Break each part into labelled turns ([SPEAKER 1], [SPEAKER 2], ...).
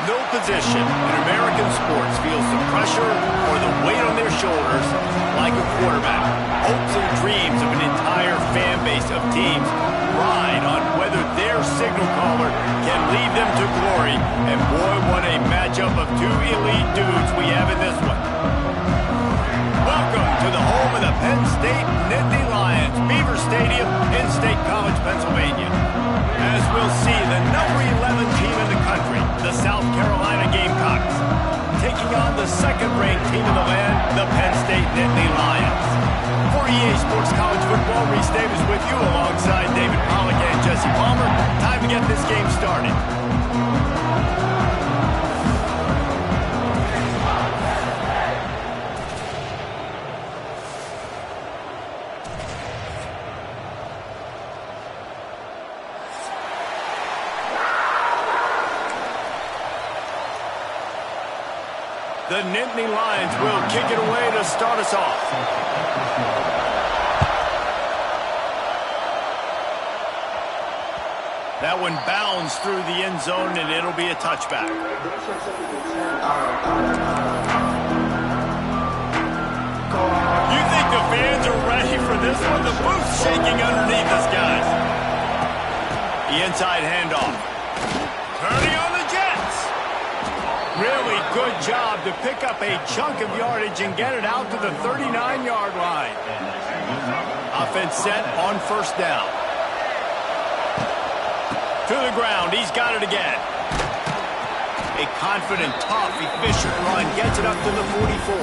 [SPEAKER 1] No position in American sports feels the pressure or the weight on their shoulders like a quarterback. Hopes and dreams of an entire fan base of teams ride on whether their signal caller can lead them to glory. And boy, what a matchup of two elite dudes we have in this one. Welcome to the home of the Penn State Nittany Lions, Beaver Stadium in State College, Pennsylvania. As we'll see, the number 11 team in the country, the South Carolina Gamecocks, taking on the second-ranked team in the land, the Penn State Nittany Lions. For EA Sports College Football, Reese Davis with you alongside David Pollack and Jesse Palmer. Time to get this game started. The Nittany Lions will kick it away to start us off. That one bounds through the end zone, and it'll be a touchback. You think the fans are ready for this one? The booth's shaking underneath us, guys. The inside handoff. Turning on the Jets. Really good job to pick up a chunk of yardage and get it out to the 39-yard line. Offense set on first down. To the ground, he's got it again. A confident, tough, efficient run gets it up to the 44.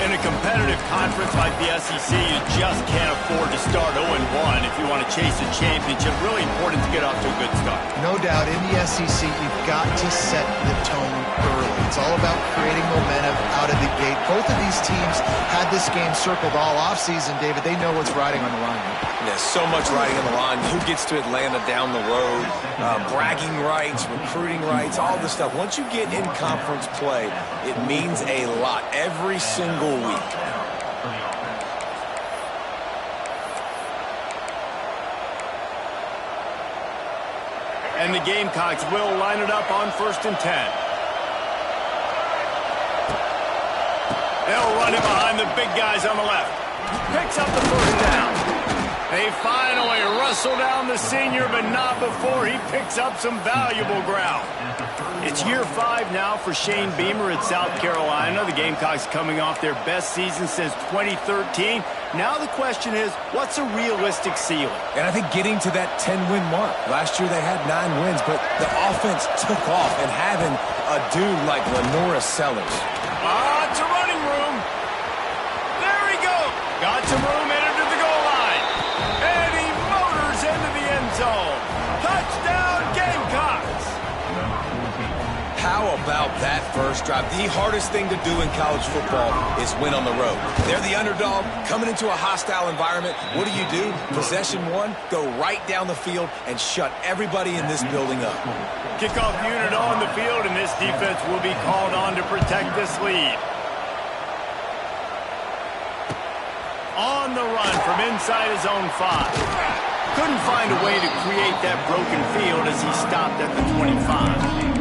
[SPEAKER 1] In a competitive conference like the SEC, you just can't afford to start 0-1 if you want to chase a championship. Really important to get off to a good start.
[SPEAKER 2] No doubt, in the SEC, you've got to set the tone early. It's all about creating momentum out of the gate. Both of these teams had this game circled all offseason, David. They know what's riding on the line.
[SPEAKER 3] Yeah, so much riding on the line. Who gets to Atlanta down the road? Bragging rights, recruiting rights, all this stuff. Once you get in conference play, it means a lot every single week.
[SPEAKER 1] And the Gamecocks will line it up on 1st and 10. They'll run it behind the big guys on the left. Picks up the first down. They finally wrestle down the senior, but not before he picks up some valuable ground. It's year 5 now for Shane Beamer at South Carolina. The Gamecocks coming off their best season since 2013. Now the question is, what's a realistic ceiling?
[SPEAKER 3] And I think getting to that 10-win mark. Last year they had 9 wins, but the offense took off, and having a dude like Lenora Sellers.
[SPEAKER 1] It's a running room. There he goes. Got some room, entered to the goal line. And he motors into the end zone. Touchdown, Gamecocks.
[SPEAKER 3] How about that first drive? The hardest thing to do in college football is win on the road. They're the underdog, coming into a hostile environment. What do? Possession 1, go right down the field and shut everybody in this building up.
[SPEAKER 1] Kickoff unit on the field, and this defense will be called on to protect this lead. On the run from inside his own 5. Couldn't find a way to create that broken field as he stopped at the 25.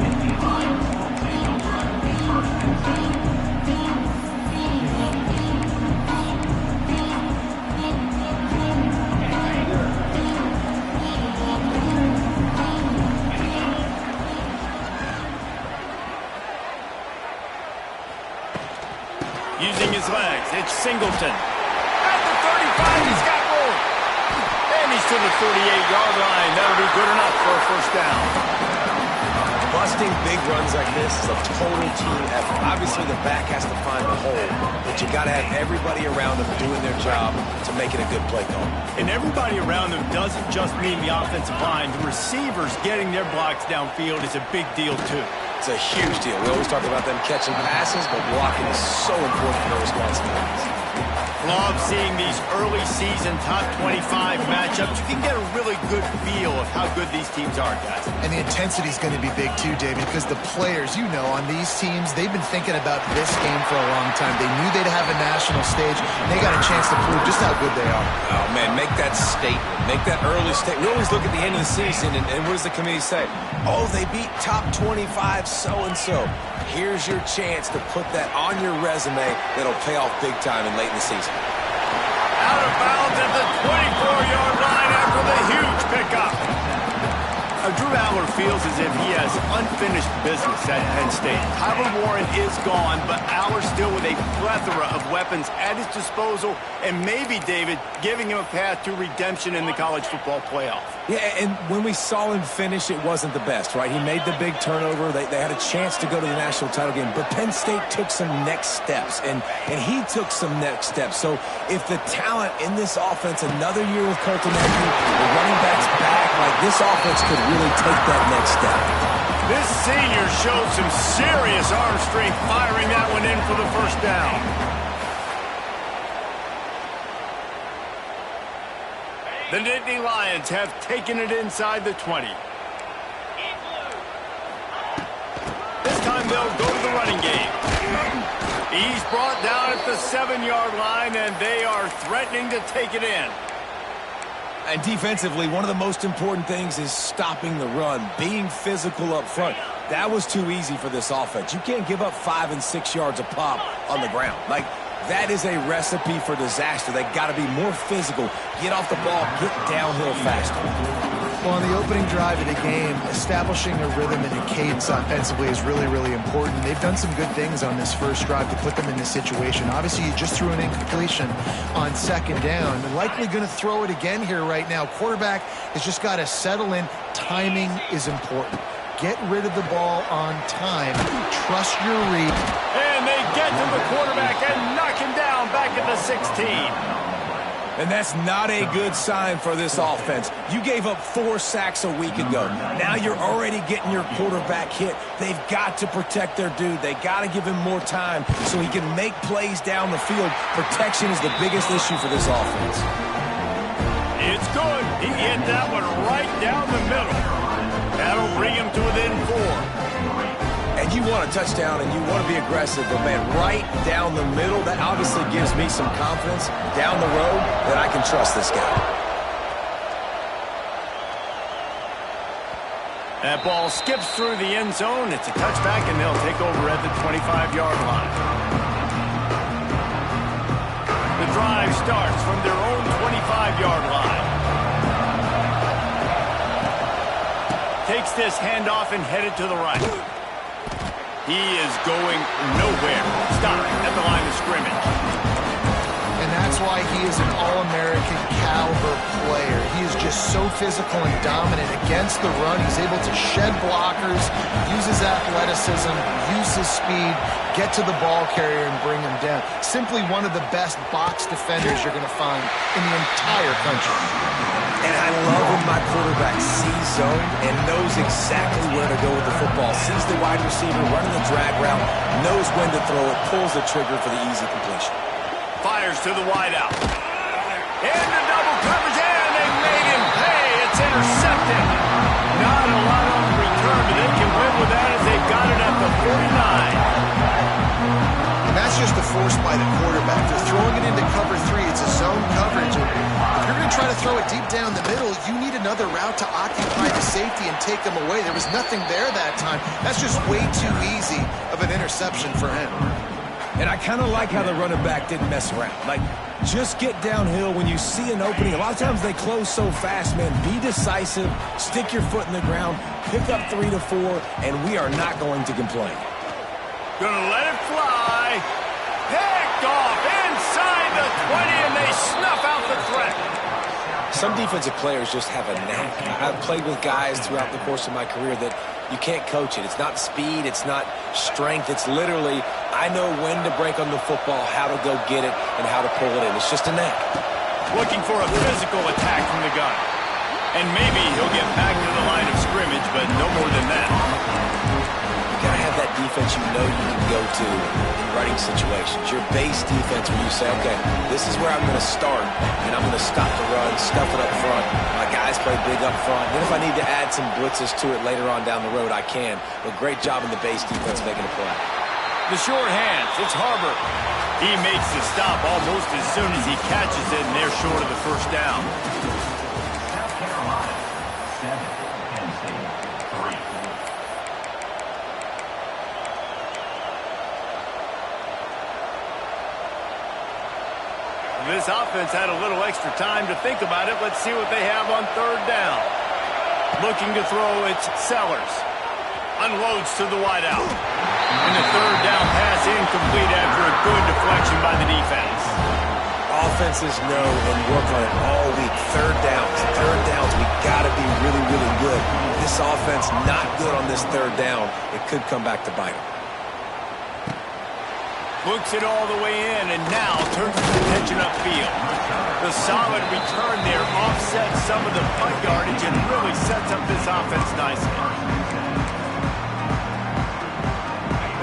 [SPEAKER 1] Using his legs, it's Singleton. At the 35, he's got room. And he's to the 38-yard line. That'll be good enough for a first down.
[SPEAKER 3] Busting big runs like this is a total team effort. Obviously, the back has to find the hole, but you got to have everybody around them doing their job to make it a good play call.
[SPEAKER 1] And everybody around them doesn't just mean the offensive line. The receivers getting their blocks downfield is a big deal, too.
[SPEAKER 3] It's a huge deal. We always talk about them catching passes, but blocking is so important for their responsibilities.
[SPEAKER 1] Love seeing these early season top 25 matchups. You can get a really good feel of how good these teams are, guys.
[SPEAKER 2] And the intensity is going to be big too, David, because the players, you know, on these teams, they've been thinking about this game for a long time. They knew they'd have a national stage, and they got a chance to prove just how good they are.
[SPEAKER 3] Oh, man, make that statement. Make that early statement. We always look at the end of the season, and what does the committee say? Oh, they beat top 25 so-and-so. Here's your chance to put that on your resume that'll pay off big time and late in the season.
[SPEAKER 1] Out of bounds at the 24-yard line after the huge pickup. Drew Allar feels as if he has unfinished business at Penn State. Tyler Warren is gone, but Allar still with a plethora of weapons at his disposal, and maybe, David, giving him a path to redemption in the college football playoff.
[SPEAKER 3] Yeah, and when we saw him finish, it wasn't the best, right? He made the big turnover. They had a chance to go to the national title game, but Penn State took some next steps, and he took some next steps. So if the talent in this offense, another year with Colton Andrew, the running backs back, like this offense could really take that next step.
[SPEAKER 1] This senior showed some serious arm strength firing that one in for the first down. The Nittany Lions have taken it inside the 20. This time they'll go to the running game. He's brought down at the 7-yard line, and they are threatening to take it in.
[SPEAKER 3] And defensively, one of the most important things is stopping the run, being physical up front. That was too easy for this offense. You can't give up 5 and 6 yards a pop on the ground. Like, that is a recipe for disaster. They got to be more physical, get off the ball, get downhill faster.
[SPEAKER 2] Well, on the opening drive of the game, establishing a rhythm and a cadence offensively is really, really important. They've done some good things on this first drive to put them in this situation. Obviously, you just threw an incompletion on second down. They're likely going to throw it again here right now. Quarterback has just got to settle in. Timing is important. Get rid of the ball on time. Trust your read.
[SPEAKER 1] And they get to the quarterback and knock him down back at the 16.
[SPEAKER 3] And that's not a good sign for this offense. You gave up 4 sacks a week ago. Now you're already getting your quarterback hit. They've got to protect their dude. They got to give him more time so he can make plays down the field. Protection is the biggest issue for this offense.
[SPEAKER 1] It's good. He hit that one right down the middle. That'll bring him to within 4.
[SPEAKER 3] And you want a touchdown and you want to be aggressive, but man, right down the middle, that obviously gives me some confidence down the road that I can trust this guy.
[SPEAKER 1] That ball skips through the end zone. It's a touchback, and they'll take over at the 25-yard line. The drive starts from their own 25-yard line. Takes this handoff and headed to the right. He is going nowhere. Stop at the line of scrimmage.
[SPEAKER 2] And that's why he is an All-American caliber player. He is just so physical and dominant against the run. He's able to shed blockers, use his athleticism, use his speed, get to the ball carrier and bring him down. Simply one of the best box defenders you're going to find in the entire country.
[SPEAKER 3] And I love when my quarterback sees zone and knows exactly where to go with the football. Sees the wide receiver running the drag route, knows when to throw it, pulls the trigger for the easy completion.
[SPEAKER 1] Fires to the wideout. Into double coverage, and they made him pay. It's intercepted. Not a lot on the return, but they can win with that as they've got it at the 49.
[SPEAKER 2] And that's just the force by the quarterback. They're throwing it into cover 3. It's a zone coverage. And if you're going to try to throw it deep down the middle, you need another route to occupy the safety and take them away. There was nothing there that time. That's just way too easy of an interception for him.
[SPEAKER 3] And I kind of like how the running back didn't mess around. Like, just get downhill when you see an opening. A lot of times they close so fast, man. Be decisive, stick your foot in the ground, pick up 3 to 4, and we are not going to complain.
[SPEAKER 1] Gonna let it fly. Picked off inside the 20, and they snuff out the threat.
[SPEAKER 3] Some defensive players just have a knack. I've played with guys throughout the course of my career that you can't coach it. It's not speed, it's not strength. It's literally, I know when to break on the football, how to go get it, and how to pull it in. It's just a knack.
[SPEAKER 1] Looking for a physical attack from the gun. And maybe he'll get back to the line of scrimmage, but no more than that.
[SPEAKER 3] You gotta have that defense you know you can go to in running situations. Your base defense where you say, okay, this is where I'm going to start, and I'm going to stop the run, stuff it up front. My guys play big up front. Then if I need to add some blitzes to it later on down the road, I can. But great job in the base defense making a play.
[SPEAKER 1] The short hands, it's Harbert. He makes the stop almost as soon as he catches it, and they're short of the first down. This offense had a little extra time to think about it. Let's see what they have on third down. Looking to throw, it's Sellers. Unloads to the wideout. And the third down pass incomplete after a good deflection by the defense.
[SPEAKER 3] Offenses know and work on it all week. Third downs, we got to be really, really good. This offense not good on this third down. It could come back to bite them.
[SPEAKER 1] Looks it all the way in, and now turns his attention upfield. The solid return there offsets some of the punt yardage and really sets up this offense nicely.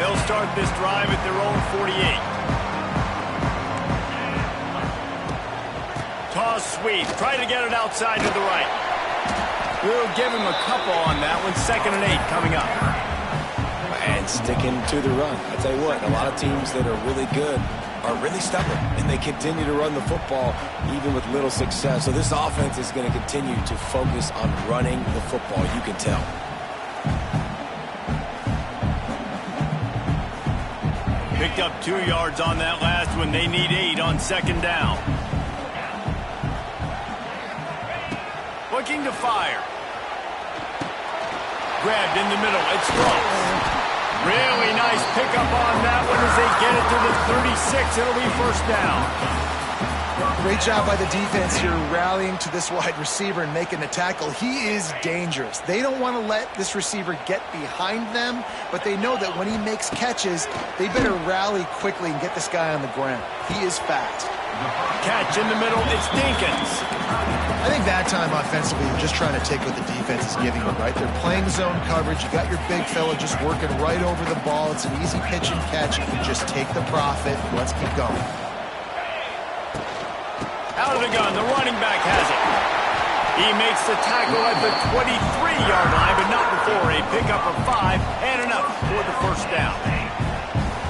[SPEAKER 1] They'll start this drive at their own 48. Toss sweep. Try to get it outside to the right. We'll give him a couple on that one. 2nd and 8 coming up.
[SPEAKER 3] And sticking to the run. I tell you what, a lot of teams that are really good are really stubborn, and they continue to run the football even with little success. So this offense is going to continue to focus on running the football, you can tell.
[SPEAKER 1] Picked up 2 yards on that last one. They need 8 on 2nd down. Looking to fire. Grabbed in the middle. It's Ross. Really nice pickup on that one as they get it to the 36. It'll be first down.
[SPEAKER 2] Great job by the defense here rallying to this wide receiver and making the tackle. He is dangerous. They don't want to let this receiver get behind them, but they know that when he makes catches, they better rally quickly and get this guy on the ground. He is fast.
[SPEAKER 1] Catch in the middle. It's Dinkins.
[SPEAKER 2] I think that time offensively, you're just trying to take what the defense is giving you, right? They're playing zone coverage. You got your big fella just working right over the ball. It's an easy pitch and catch. Just take the profit. Let's keep going.
[SPEAKER 1] Out of the gun. The running back has it. He makes the tackle at the 23-yard line, but not before a pickup of 5 and enough for the first down.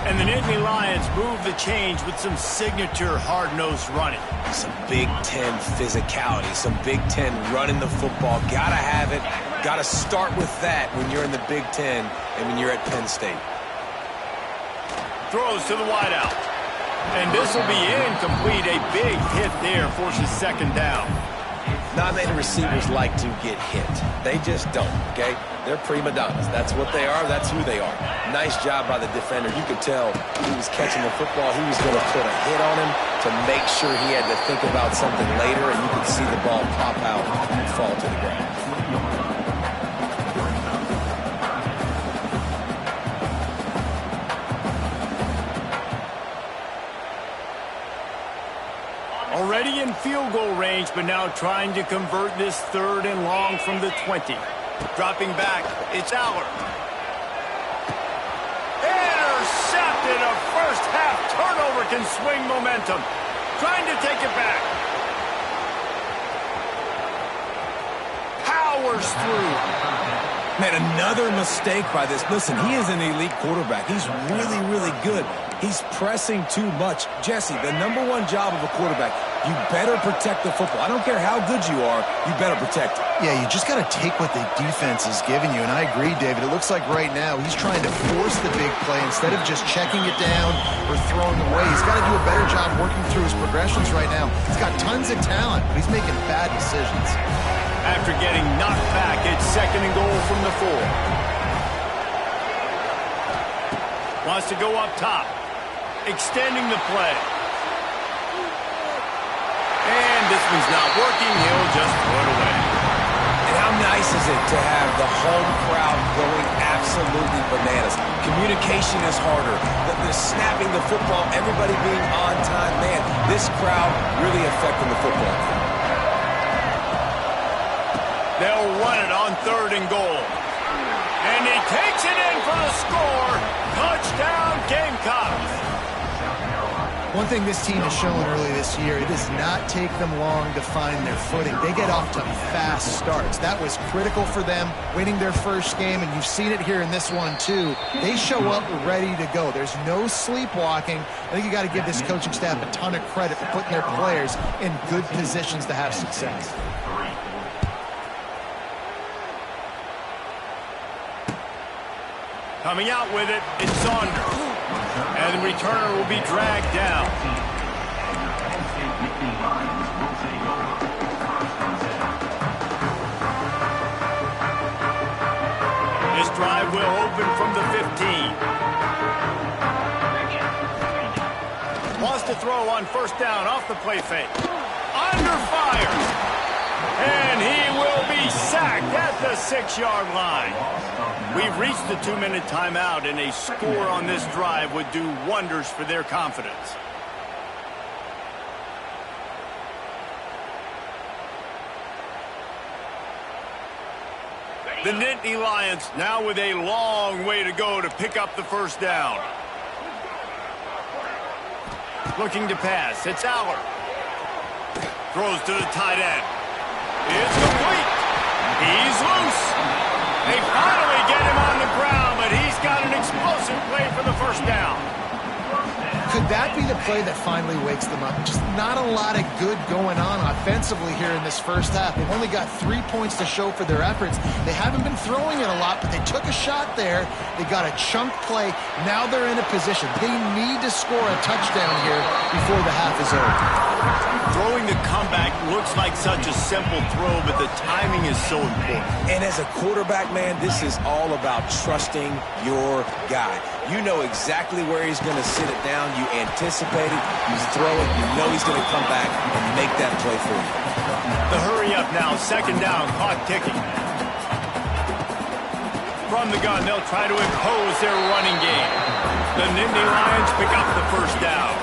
[SPEAKER 1] And the Nittany Lions move the change with some signature hard-nosed running.
[SPEAKER 3] Some Big Ten physicality, some Big Ten running the football. Gotta have it. Gotta start with that when you're in the Big Ten and when you're at Penn State.
[SPEAKER 1] Throws to the wideout. And this will be incomplete. A big hit there forces 2nd down.
[SPEAKER 3] Not many receivers like to get hit. They just don't, okay? They're prima donnas. That's what they are. That's who they are. Nice job by the defender. You could tell he was catching the football. He was going to put a hit on him to make sure he had to think about something later, and you could see the ball pop out and fall to the ground.
[SPEAKER 1] Already in field goal range, but now trying to convert this 3rd and long from the 20. Dropping back, it's Aller. Intercepted. A first half turnover can swing momentum. Trying to take it back. Powers through.
[SPEAKER 3] Man, another mistake by this. Listen, he is an elite quarterback. He's really, really good. He's pressing too much. Jesse, the #1 job of a quarterback, you better protect the football. I don't care how good you are, you better protect it.
[SPEAKER 2] Yeah, you just got to take what the defense is giving you, and I agree, David. It looks like right now he's trying to force the big play instead of just checking it down or throwing away. He's got to do a better job working through his progressions right now. He's got tons of talent, but he's making bad decisions.
[SPEAKER 1] After getting knocked back, it's 2nd and goal from the 4. Wants to go up top. Extending the play. And this one's not working. He'll just throw it away.
[SPEAKER 3] And how nice is it to have the home crowd going absolutely bananas? Communication is harder. The snapping the football, everybody being on time. Man, this crowd really affecting the football game.
[SPEAKER 1] They'll run it on 3rd and goal. And he takes it in for the score. Touchdown, Gamecocks!
[SPEAKER 2] One thing this team has shown early this year, it does not take them long to find their footing. They get off to fast starts. That was critical for them, winning their first game, and you've seen it here in this one too. They show up ready to go. There's no sleepwalking. I think you got to give this coaching staff a ton of credit for putting their players in good positions to have success.
[SPEAKER 1] Coming out with it, it's Saunders. And the returner will be dragged down. This drive will open from the 15. Wants to throw on first down off the play fake. Under fire. And he will be sacked at the 6-yard line. We've reached the 2-minute timeout, and a score on this drive would do wonders for their confidence. The Nittany Lions now with a long way to go to pick up the first down. Looking to pass, it's Aller. Throws to the tight end. It's complete. He's loose. They finally get him on the ground, but he's got an explosive play for the first down.
[SPEAKER 2] Could that be the play that finally wakes them up? Just not a lot of good going on offensively here in this first half. They've only got 3 points to show for their efforts. They haven't been throwing it a lot, but they took a shot there. They got a chunk play. Now they're in a position. They need to score a touchdown here before the half is over.
[SPEAKER 1] Throwing the comeback looks like such a simple throw, but the timing is so important.
[SPEAKER 3] And as a quarterback, man, this is all about trusting your guy. You know exactly where he's going to sit it down. You anticipate it. You throw it. You know he's going to come back and make that play for you.
[SPEAKER 1] The hurry up now. Second down. Clock ticking. From the gun, they'll try to impose their running game. The Nittany Lions pick up the first down.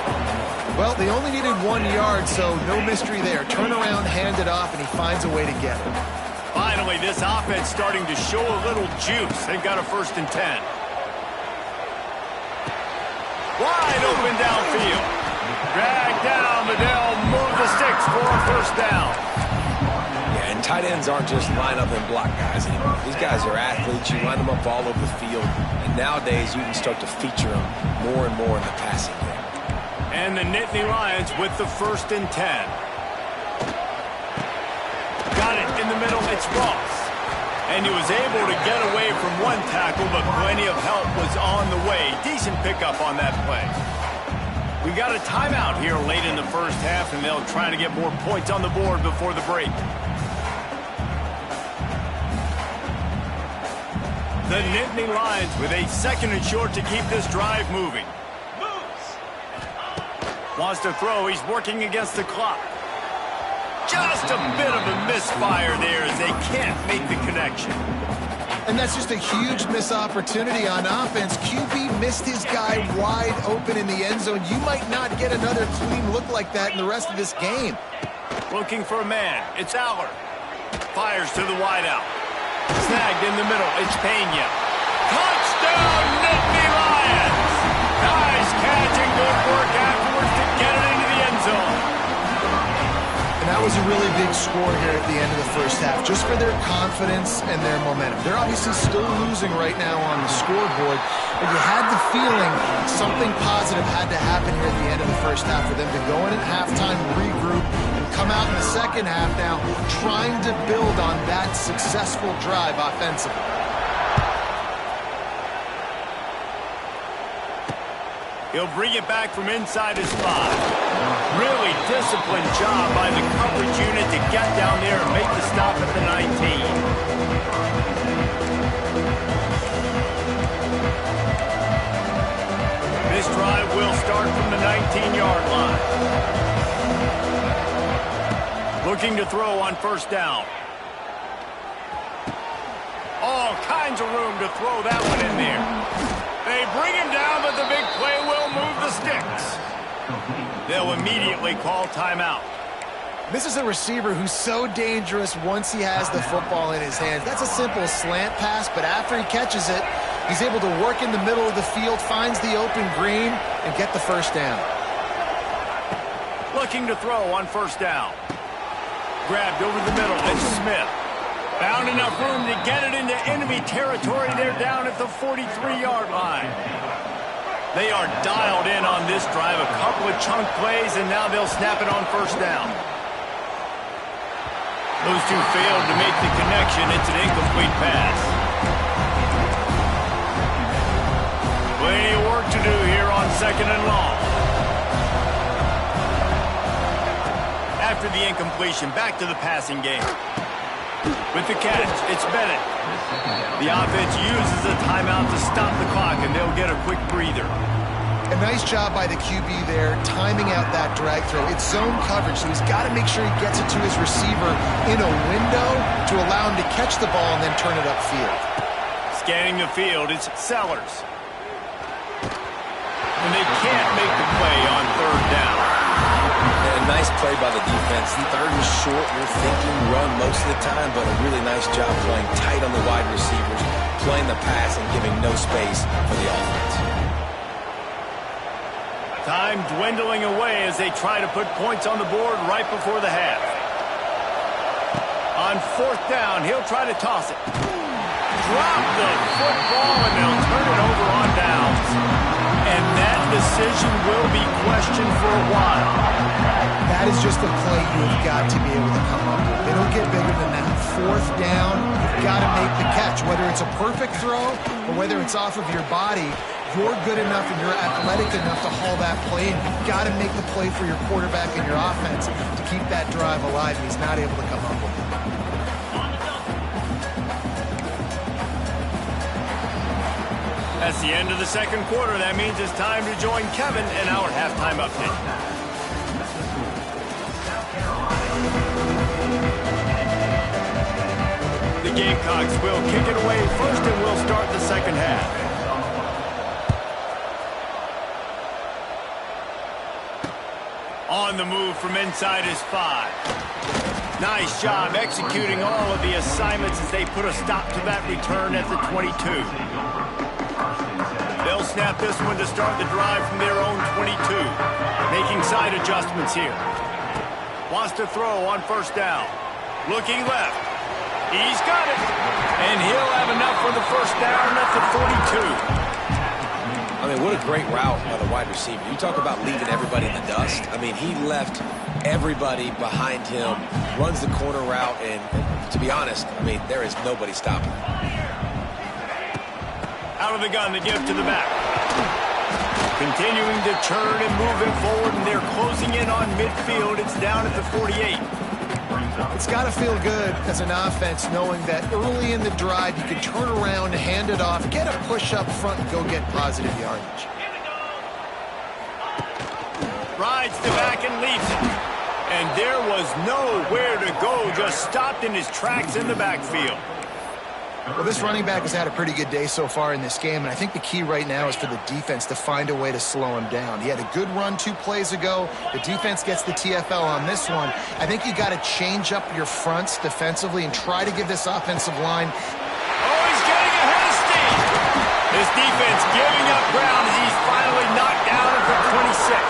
[SPEAKER 2] Well, they only needed 1 yard, so no mystery there. Turn around, hand it off, and he finds a way to get it.
[SPEAKER 1] Finally, this offense starting to show a little juice. They've got a 1st and 10. Wide open downfield. Drag down, but they'll move the sticks for a first down.
[SPEAKER 3] Yeah, and tight ends aren't just line up and block guys anymore. These guys are athletes. You line them up all over the field. And nowadays, you can start to feature them more and more in the passing game.
[SPEAKER 1] And the Nittany Lions with the 1st and 10. Got it in the middle. It's Ross. And he was able to get away from one tackle, but plenty of help was on the way. Decent pickup on that play. We got a timeout here late in the first half, and they'll try to get more points on the board before the break. The Nittany Lions with a 2nd and short to keep this drive moving. Wants to throw. He's working against the clock. Just a bit of a misfire there as they can't make the connection.
[SPEAKER 2] And that's just a huge missed opportunity on offense. QB missed his guy wide open in the end zone. You might not get another clean look like that in the rest of this game.
[SPEAKER 1] Looking for a man. It's Aller. Fires to the wideout. Snagged in the middle. It's Pena. Touchdown, Nittany Lions! Nice catch and good work afterwards to get it into the end zone.
[SPEAKER 2] And that was a really big score here at the end of the first half, just for their confidence and their momentum. They're obviously still losing right now on the scoreboard, but you had the feeling something positive had to happen here at the end of the first half for them to go in at halftime, regroup, and come out in the second half now trying to build on that successful drive offensively.
[SPEAKER 1] He'll bring it back from inside his 5. Really disciplined job by the coverage unit to get down there and make the stop at the 19. This drive will start from the 19-yard line. Looking to throw on first down. All kinds of room to throw that one in there. They bring him down, but the big play will move the sticks. They'll immediately call timeout.
[SPEAKER 2] This is a receiver who's so dangerous once he has the football in his hands. That's a simple slant pass, but after he catches it, He's able to work in the middle of the field, finds the open green, and get the first down.
[SPEAKER 1] Looking to throw on first down. Grabbed over the middle, and Smith found enough room to get it into enemy territory. They're down at the 43-yard line. They are dialed in on this drive. A couple of chunk plays, and now they'll snap it on first down. Those two failed to make the connection. It's an incomplete pass. Plenty of work to do here on second and long. After the incompletion, back to the passing game. With the catch, it's Bennett. The offense uses a timeout to stop the clock, and they'll get a quick breather.
[SPEAKER 2] A nice job by the QB there, timing out that drag throw. It's zone coverage, so he's got to make sure he gets it to his receiver in a window to allow him to catch the ball and then turn it upfield.
[SPEAKER 1] Scanning the field, it's Sellers. And they can't make the play on third down.
[SPEAKER 3] And a nice play by the defense. Third and short, you're thinking run most of the time, but a really nice job playing tight on the wide receivers, playing the pass and giving no space for the offense.
[SPEAKER 1] Time dwindling away as they try to put points on the board right before the half. On fourth down, he'll try to toss it. Drop the football, and they'll turn it over on downs. And that decision will be questioned for a while.
[SPEAKER 2] That is just a play you've got to be able to come up with. They don't get bigger than that. Fourth down, you've got to make the catch. Whether it's a perfect throw or whether it's off of your body, you're good enough and you're athletic enough to haul that play in. You've got to make the play for your quarterback and your offense to keep that drive alive, and he's not able to come up with it.
[SPEAKER 1] That's the end of the second quarter. That means it's time to join Kevin in our halftime update. The Gamecocks will kick it away first, and we'll start the second half. On the move from inside his 5. Nice job executing all of the assignments as they put a stop to that return at the 22. They'll snap this one to start the drive from their own 22. Making side adjustments here. Wants to throw on first down. Looking left. He's got it. And he'll have enough for the first down at the 42.
[SPEAKER 3] I mean, what a great route by the wide receiver. You talk about leaving everybody in the dust. I mean, he left everybody behind him, runs the corner route, and to be honest, I mean, there is nobody stopping him.
[SPEAKER 1] Out of the gun, the give to the back. Continuing to churn and move it forward, and they're closing in on midfield. It's down at the 48.
[SPEAKER 2] It's got to feel good as an offense knowing that early in the drive you can turn around, hand it off, get a push up front, and go get positive yardage.
[SPEAKER 1] Rides the back and leaves it. And there was nowhere to go, just stopped in his tracks in the backfield.
[SPEAKER 2] Well, this running back has had a pretty good day so far in this game, and I think the key right now is for the defense to find a way to slow him down. He had a good run 2 plays ago. The defense gets the TFL on this one. I think you got to change up your fronts defensively and try to give this offensive line.
[SPEAKER 1] Oh, he's getting ahead of steam. This defense giving up ground as he's finally knocked down at the 26.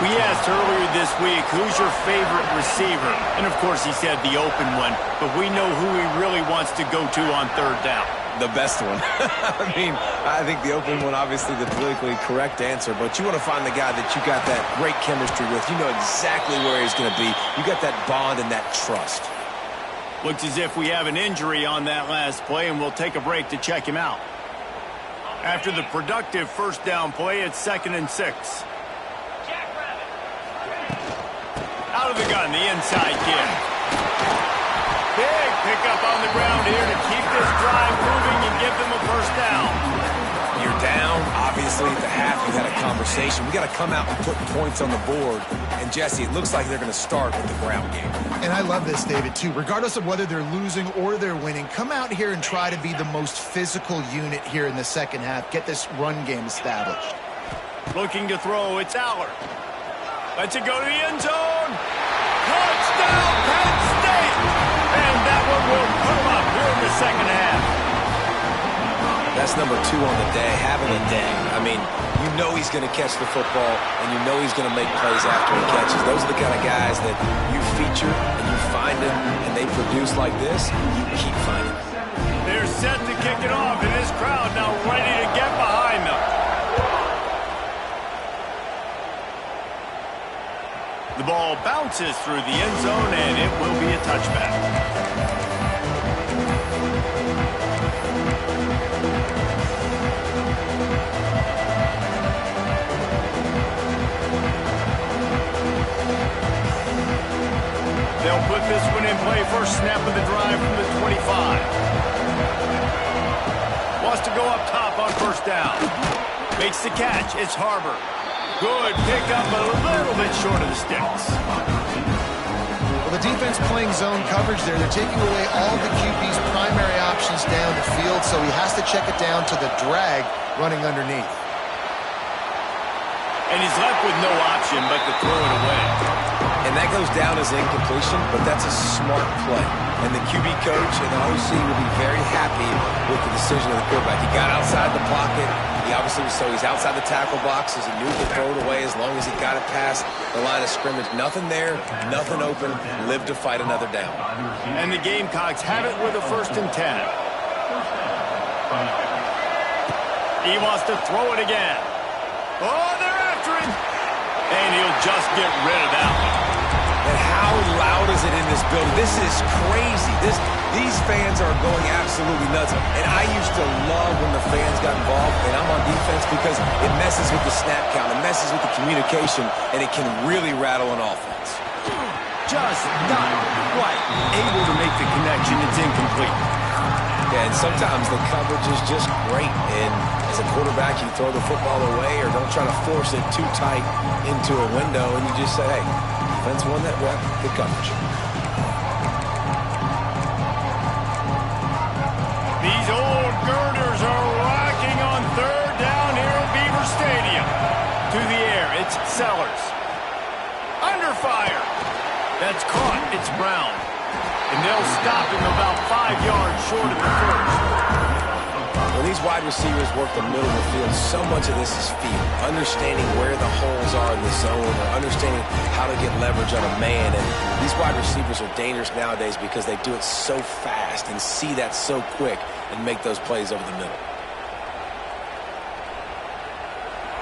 [SPEAKER 1] We asked earlier this week, who's your favorite receiver? And, of course, he said the open one, but we know who he really wants to go to on third down.
[SPEAKER 3] The best one. I mean, I think the open one, obviously the politically correct answer, but you want to find the guy that you got that great chemistry with. You know exactly where he's going to be. You got that bond and that trust.
[SPEAKER 1] Looks as if we have an injury on that last play, and we'll take a break to check him out. After the productive first down play, it's 2nd and 6. Out of the gun, the inside give. Big pickup on the ground here to keep this drive moving and give them a first down.
[SPEAKER 3] You're down. Obviously, at the half, you had a conversation. We got to come out and put points on the board. And, Jesse, it looks like they're going to start with the ground game.
[SPEAKER 2] And I love this, David, too. Regardless of whether they're losing or they're winning, come out here and try to be the most physical unit here in the second half. Get this run game established.
[SPEAKER 1] Looking to throw, it's Aller. Lets it go to the end zone. Touchdown, Penn State! And that one will put them up here in the second half.
[SPEAKER 3] That's number 2 on the day, having a day. I mean, you know he's going to catch the football, and you know he's going to make plays after he catches. Those are the kind of guys that you feature, and you find them, and they produce like this, you keep finding them.
[SPEAKER 1] They're set to kick it off, and this crowd now ready to get behind them. The ball bounces through the end zone, and it will be a touchback. They'll put this one in play. First snap of the drive from the 25. Wants to go up top on first down. Makes the catch. It's Harbor. Good pickup, but a little bit short of the sticks.
[SPEAKER 2] Well, the defense playing zone coverage there. They're taking away all the QB's primary options down the field, so he has to check it down to the drag running underneath.
[SPEAKER 1] And he's left with no option but to throw it away.
[SPEAKER 3] And that goes down as incompletion, but that's a smart play. And the QB coach and the OC will be very happy with the decision of the quarterback. He got outside the pocket. He obviously was so he's outside the tackle box as he knew to throw it away as long as he got it past the line of scrimmage. Nothing there, nothing open. Lived to fight another down.
[SPEAKER 1] And the Gamecocks have it with a 1st and 10. He wants to throw it again. Oh, they're after him. And he'll just get rid of that one.
[SPEAKER 3] And how loud is it in this building? This is crazy. These fans are going absolutely nuts. And I used to love when the fans got involved, and I'm on defense because it messes with the snap count. It messes with the communication, and it can really rattle an offense.
[SPEAKER 1] Just not quite able to make the connection. It's incomplete.
[SPEAKER 3] Yeah, and sometimes the coverage is just great. And as a quarterback, you throw the football away or don't try to force it too tight into a window, and you just say, hey, defense won that rep, good coverage.
[SPEAKER 1] These old girders are rocking on 3rd down here at Beaver Stadium. To the air, it's Sellers. Under fire. That's caught. It's Brown. And they'll stop him about 5 yards short of the first.
[SPEAKER 3] When these wide receivers work the middle of the field, so much of this is feel. Understanding where the holes are in the zone or understanding how to get leverage on a man. And these wide receivers are dangerous nowadays because they do it so fast and see that so quick and make those plays over the middle.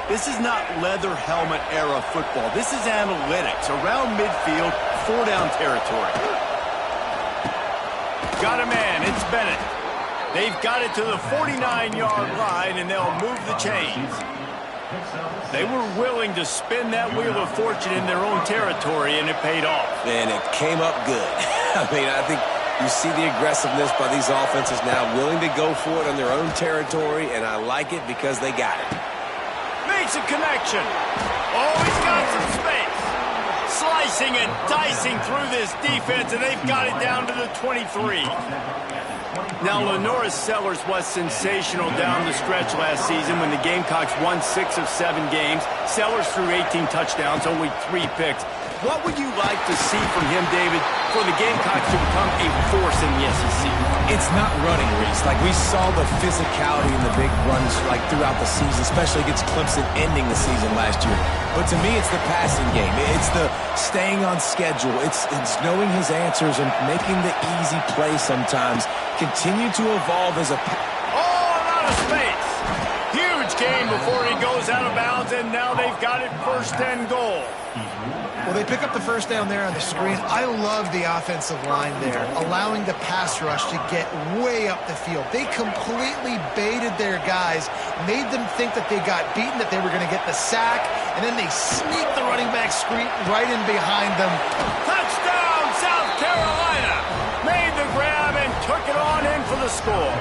[SPEAKER 1] This is not leather helmet era football. This is analytics. Around midfield, 4-down territory. Got a man. It's Bennett. They've got it to the 49-yard line, and they'll move the chains. They were willing to spin that wheel of fortune in their own territory, and it paid off.
[SPEAKER 3] And it came up good. I mean, I think you see the aggressiveness by these offenses now, willing to go for it on their own territory, and I like it because they got it.
[SPEAKER 1] Makes a connection. Oh, he's got some space. Slicing and dicing through this defense, and they've got it down to the 23. Now, Lenoris Sellers was sensational down the stretch last season when the Gamecocks won 6 of 7 games. Sellers threw 18 touchdowns, only 3 picks. What would you like to see from him, David, for the Gamecocks to become a force in the SEC?
[SPEAKER 3] It's not running, Reese. Like, we saw the physicality in the big runs like throughout the season, especially against Clemson ending the season last year. But to me, it's the passing game. It's the staying on schedule. It's knowing his answers and making the easy play sometimes. Continue to evolve as a...
[SPEAKER 1] Oh, a lot of space. Huge game before he goes out of bounds, and now they've got it 1st and goal.
[SPEAKER 2] Well, they pick up the 1st down there on the screen. I love the offensive line there, allowing the pass rush to get way up the field. They completely baited their guys, made them think that they got beaten, that they were going to get the sack, and then they sneaked the running back screen right in behind them.
[SPEAKER 1] Touchdown, South Carolina! Made the grab and took it on in for the score.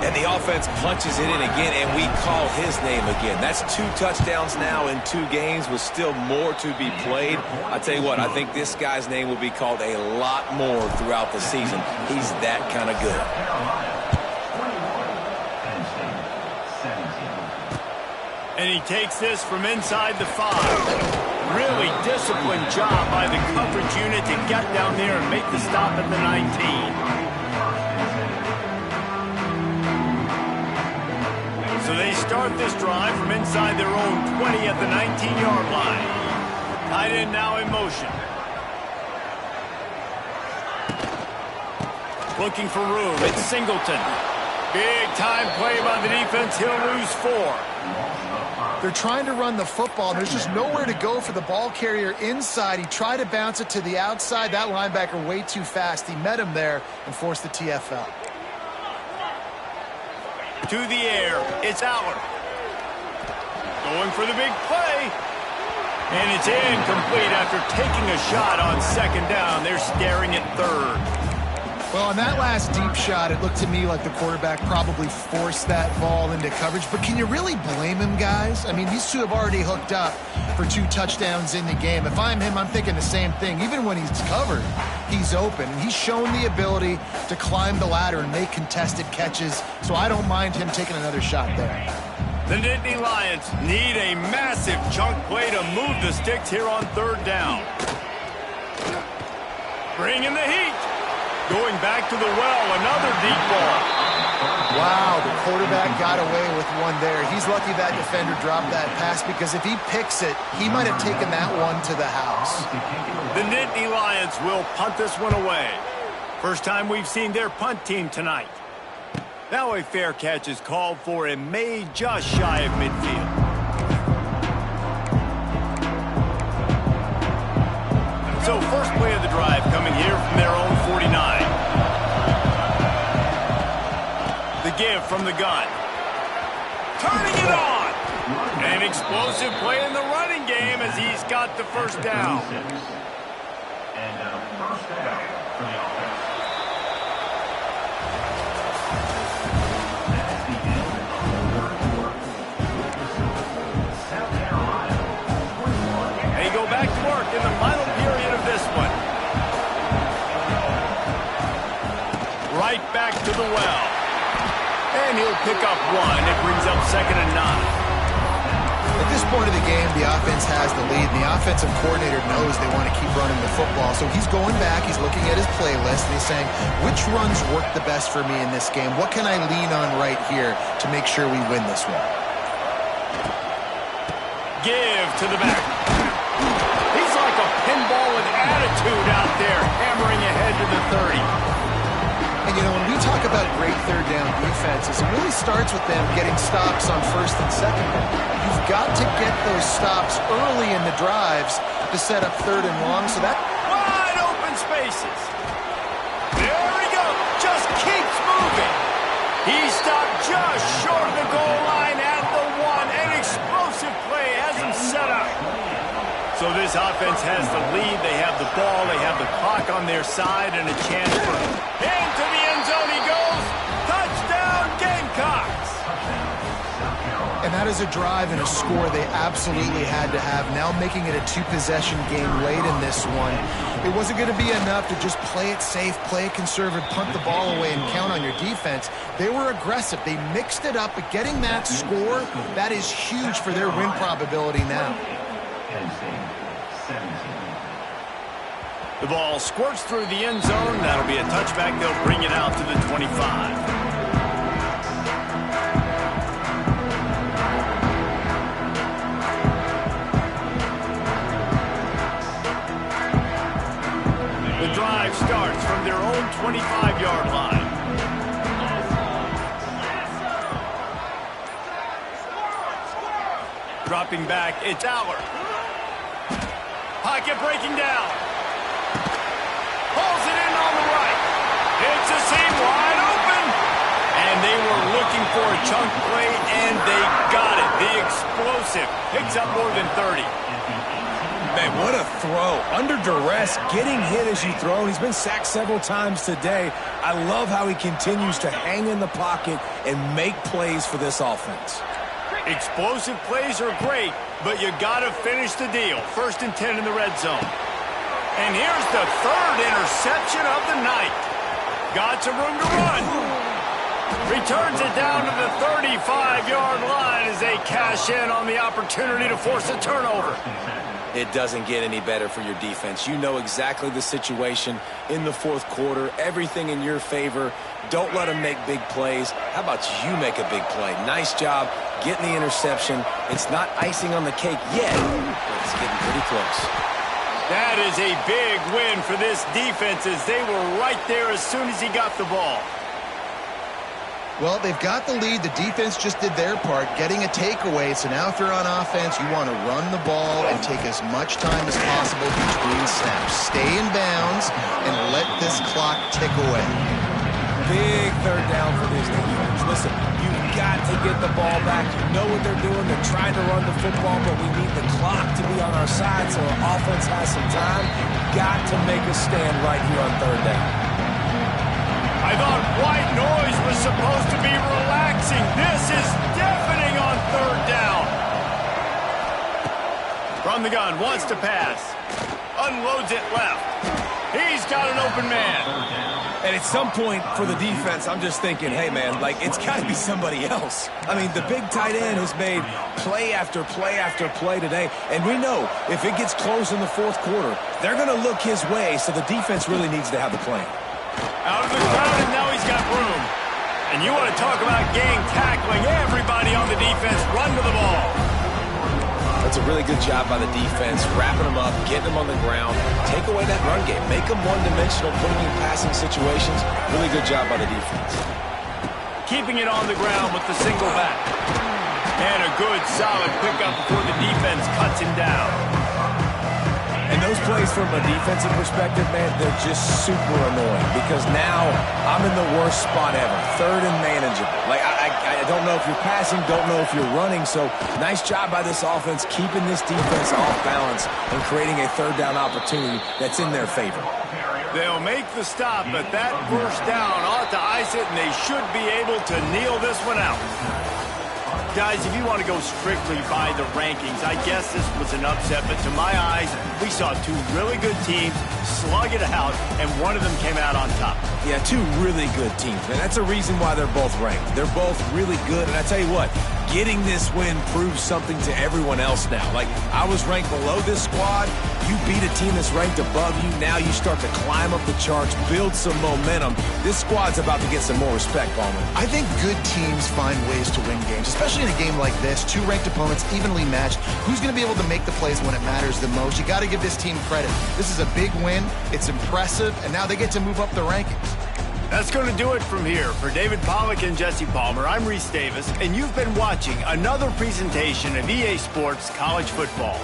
[SPEAKER 3] And the offense punches it in again, and we call his name again. That's 2 touchdowns now in 2 games with still more to be played. I tell you what, I think this guy's name will be called a lot more throughout the season. He's that kind of good.
[SPEAKER 1] And he takes this from inside the 5. Really disciplined job by the coverage unit to get down there and make the stop at the 19. So they start this drive from inside their own 20 at the 19-yard line. Tight end now in motion. Looking for room. It's Singleton. Big time play by the defense. He'll lose 4.
[SPEAKER 2] They're trying to run the football. There's just nowhere to go for the ball carrier inside. He tried to bounce it to the outside. That linebacker way too fast. He met him there and forced the TFL.
[SPEAKER 1] To the air. It's Aller. Going for the big play. And it's incomplete after taking a shot on second down. They're staring at third.
[SPEAKER 2] Well, on that last deep shot, it looked to me like the quarterback probably forced that ball into coverage. But can you really blame him, guys? I mean, these two have already hooked up for 2 touchdowns in the game. If I'm him, I'm thinking the same thing. Even when he's covered, he's open. And he's shown the ability to climb the ladder and make contested catches. So I don't mind him taking another shot there.
[SPEAKER 1] The Nittany Lions need a massive chunk play to move the sticks here on third down. Bring in the heat. Going back to the well, another deep ball.
[SPEAKER 2] Wow, the quarterback got away with one there. He's lucky that defender dropped that pass because if he picks it, he might have taken that one to the house.
[SPEAKER 1] The Nittany Lions will punt this one away. First time we've seen their punt team tonight. Now a fair catch is called for and made just shy of midfield. So first play of the drive coming here from their own 49. The give from the gun. Turning it on. An explosive play in the running game as he's got the first down.
[SPEAKER 4] And first down for the offense. That's the end of the third quarter. South Carolina 21.
[SPEAKER 1] They go back to work in the final period of this one. Right back to the well. And he'll pick up 1. It brings up 2nd and 9.
[SPEAKER 2] At this point of the game, the offense has the lead. The offensive coordinator knows they want to keep running the football. So he's going back, he's looking at his playlist, and he's saying, which runs work the best for me in this game? What can I lean on right here to make sure we win this one?
[SPEAKER 1] Give to the back. He's like a pinball with attitude out there, hammering ahead to the 30.
[SPEAKER 2] And, you know, when we talk about great third down defenses, it really starts with them getting stops on first and second down. You've got to get those stops early in the drives to set up third and long. So that
[SPEAKER 1] wide open spaces. There we go. Just keeps moving. He stopped just short of the goal line at the 1. An explosive play has him set up. So this offense has the lead. They have the ball. They have the clock on their side and a chance for into the end zone he goes. Touchdown Gamecocks.
[SPEAKER 2] And that is a drive and a score they absolutely had to have. Now making it a 2-possession game late in this one. It wasn't going to be enough to just play it safe, play it conservative, punt the ball away and count on your defense. They were aggressive. They mixed it up, but getting that score, that is huge for their win probability now.
[SPEAKER 1] The ball squirts through the end zone. That'll be a touchback. They'll bring it out to the 25. The drive starts from their own 25-yard line. Dropping back, it's Aller. Pocket breaking down. Pulls it in on the right. It's a seam wide open. And they were looking for a chunk play, and they got it. The explosive picks up more than 30.
[SPEAKER 3] Man, what a throw. Under duress, getting hit as you throw. He's been sacked several times today. I love how he continues to hang in the pocket and make plays for this offense.
[SPEAKER 1] Explosive plays are great, but you got to finish the deal. 1st and 10 in the red zone. And here's the 3rd interception of the night. Got some room to run. Returns it down to the 35-yard line as they cash in on the opportunity to force a turnover.
[SPEAKER 3] It doesn't get any better for your defense. You know exactly the situation in the fourth quarter, everything in your favor. Don't let them make big plays. How about you make a big play? Nice job getting the interception. It's not icing on the cake yet, but it's getting pretty close.
[SPEAKER 1] That is a big win for this defense as they were right there as soon as he got the ball.
[SPEAKER 2] Well, they've got the lead. The defense just did their part, getting a takeaway. So now if you're on offense, you want to run the ball and take as much time as possible between snaps. Stay in bounds and let this clock tick away.
[SPEAKER 3] Big third down for this defense. Listen, you've got to get the ball back. You know what they're doing. They're trying to run the football, but we need the clock to be on our side so our offense has some time. Got to make a stand right here on third down.
[SPEAKER 1] I thought white noise was supposed to be relaxing. This is deafening on third down. From the gun, wants to pass. Unloads it left. He's got an open man.
[SPEAKER 3] And at some point for the defense, I'm just thinking, hey, man, like, it's got to be somebody else. I mean, the big tight end has made play after play after play today. And we know if it gets close in the fourth quarter, they're going to look his way, so the defense really needs to have the plan.
[SPEAKER 1] Out of the crowd, and now he's got room. And you want to talk about gang tackling. Everybody on the defense run to the ball.
[SPEAKER 3] That's a really good job by the defense, wrapping them up, getting them on the ground. Take away that run game. Make them one-dimensional, put them in passing situations. Really good job by the defense.
[SPEAKER 1] Keeping it on the ground with the single back. And a good, solid pickup before the defense cuts him down.
[SPEAKER 3] And those plays from a defensive perspective, man, they're just super annoying because now I'm in the worst spot ever. Third and manageable. Like, I don't know if you're passing, don't know if you're running. So nice job by this offense keeping this defense off balance and creating a third down opportunity that's in their favor.
[SPEAKER 1] They'll make the stop, but that first down ought to ice it, and they should be able to kneel this one out. Guys, if you want to go strictly by the rankings, I guess this was an upset, but to my eyes, we saw two really good teams slug it out, and one of them came out on top.
[SPEAKER 3] Yeah, two really good teams, man. That's a reason why they're both ranked. They're both really good, and I tell you what, getting this win proves something to everyone else now. Like, I was ranked below this squad. You beat a team that's ranked above you. Now you start to climb up the charts, build some momentum. This squad's about to get some more respect, Ballman.
[SPEAKER 2] I think good teams find ways to win games, especially in a game like this. Two ranked opponents, evenly matched. Who's going to be able to make the plays when it matters the most? You got to give this team credit. This is a big win. It's impressive, and now they get to move up the rankings.
[SPEAKER 1] That's going to do it from here. For David Pollack and Jesse Palmer, I'm Reese Davis, and you've been watching another presentation of EA Sports College Football.